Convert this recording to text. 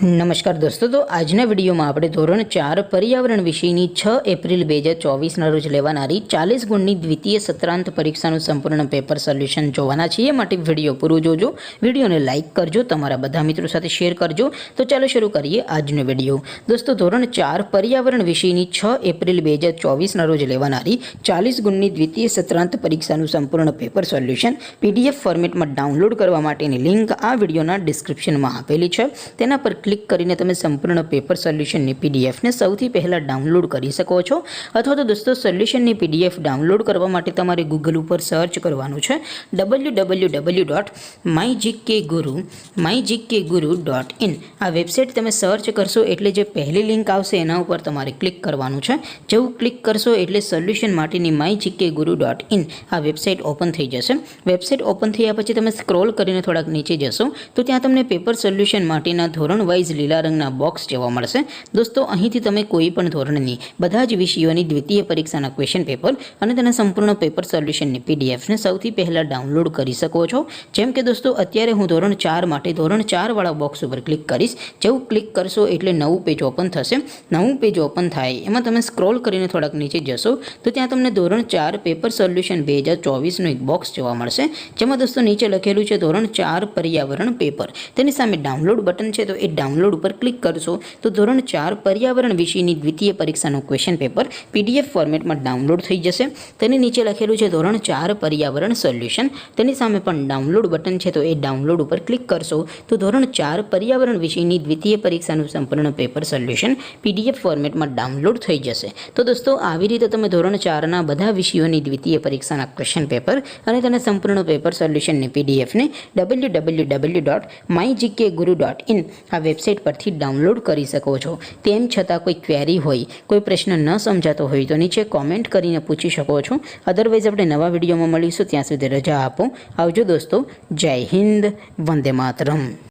નમસ્કાર દોસ્તો, તો આજના વિડીયોમાં આપણે ધોરણ 4 પર્યાવરણ વિષયની 6 એપ્રિલ 2024ના રોજ લેવાનારી 40 ગુણની દ્વિતીય સત્રાંત પરીક્ષાનું સંપૂર્ણ પેપર સોલ્યુશન જોવાના છીએ. માટે વિડીયો પૂરો જોજો, વિડીયોને લાઇક કરજો, તમારા બધા મિત્રો સાથે શેર કરજો. તો ચાલો શરૂ કરીએ આજનો વિડીયો. દોસ્તો, ધોરણ 4 પર્યાવરણ વિષયની 6 એપ્રિલ 2024ના રોજ લેવાનારી 40 ગુણની દ્વિતીય સત્રાંત પરીક્ષાનું સંપૂર્ણ પેપર સોલ્યુશન PDF ફોર્મેટમાં ડાઉનલોડ કરવા માટેની લિંક આ વિડીયોના ડિસ્ક્રિપ્શનમાં આપેલી છે. તેના પર ક્લિક કરીને તમે સંપૂર્ણ પેપર સોલ્યુશનની પીડીએફને સૌથી પહેલાં ડાઉનલોડ કરી શકો છો. અથવા તો દોસ્તો, સોલ્યુશનની PDF ડાઉનલોડ કરવા માટે તમારે ગૂગલ ઉપર સર્ચ કરવાનું છે www.mygkguru.in. આ વેબસાઇટ તમે સર્ચ કરશો એટલે જે પહેલી લિંક આવશે એના ઉપર તમારે ક્લિક કરવાનું છે. જેવું ક્લિક કરશો એટલે સોલ્યુશન માટેની mygkguru.in આ વેબસાઇટ ઓપન થઈ જશે. વેબસાઇટ ઓપન થયા પછી તમે સ્ક્રોલ કરીને થોડાક નીચે જશો તો ત્યાં તમને પેપર સોલ્યુશન માટેના ધોરણ વાઇઝ લીલા રંગના બોક્સ જોવા મળશે. દોસ્તો, અહીંથી તમે કોઈ પણ ધોરણની બધા જ વિષયોની દ્વિતીય પરીક્ષાના ક્વેશ્ચન પેપર અને તેના સંપૂર્ણ પેપર સોલ્યુશનની પીડીએફને સૌથી પહેલાં ડાઉનલોડ કરી શકો છો. જેમ કે દોસ્તો, અત્યારે હું ધોરણ 4 માટે ધોરણ 4 વાળા બોક્સ ઉપર ક્લિક કરીશ. જેવું ક્લિક કરશો એટલે નવું પેજ ઓપન થશે. નવું પેજ ઓપન થાય એમાં તમે સ્ક્રોલ કરીને થોડાક નીચે જશો તો ત્યાં તમને ધોરણ 4 પેપર સોલ્યુશન 2024નું એક બોક્સ જોવા મળશે. જેમાં દોસ્તો નીચે લખેલું છે ધોરણ 4 પર્યાવરણ પેપર. તેની સામે ડાઉનલોડ બટન છે, તો એ ડાઉનલોડ ઉપર ક્લિક કરશો તો ધોરણ 4 પર્યાવરણ વિષયની દ્વિતીય પરીક્ષાનું ક્વેશ્ચન પેપર PDF ફોર્મેટમાં ડાઉનલોડ થઈ જશે. તેની નીચે લખેલું છે ધોરણ 4 પર્યાવરણ સોલ્યુશન. તેની સામે પણ ડાઉનલોડ બટન છે, તો એ ડાઉનલોડ ઉપર ક્લિક કરશો તો ધોરણ 4 પર્યાવરણ વિષયની દ્વિતીય પરીક્ષાનું સંપૂર્ણ પેપર સોલ્યુશન PDF ફોર્મેટમાં ડાઉનલોડ થઈ જશે. તો દોસ્તો, આવી રીતે તમે ધોરણ 4ના બધા વિષયોની દ્વિતીય પરીક્ષાના ક્વેશ્ચન પેપર અને તેના સંપૂર્ણ પેપર સોલ્યુશનની PDFને www.mygkguru.in આ વેબસાઇટ પરથી ડાઉનલોડ કરી શકો છો. તેમ છતાં કોઈ ક્વેરી હોય, કોઈ પ્રશ્ન ન સમજાતો હોય તો નીચે કોમેન્ટ કરીને પૂછી શકો છો. અદરવાઇઝ આપણે નવા વિડીયોમાં મળીશું. ત્યાં સુધી રજા આપો. આવજો દોસ્તો. જય હિન્દ. વંદે માતરમ.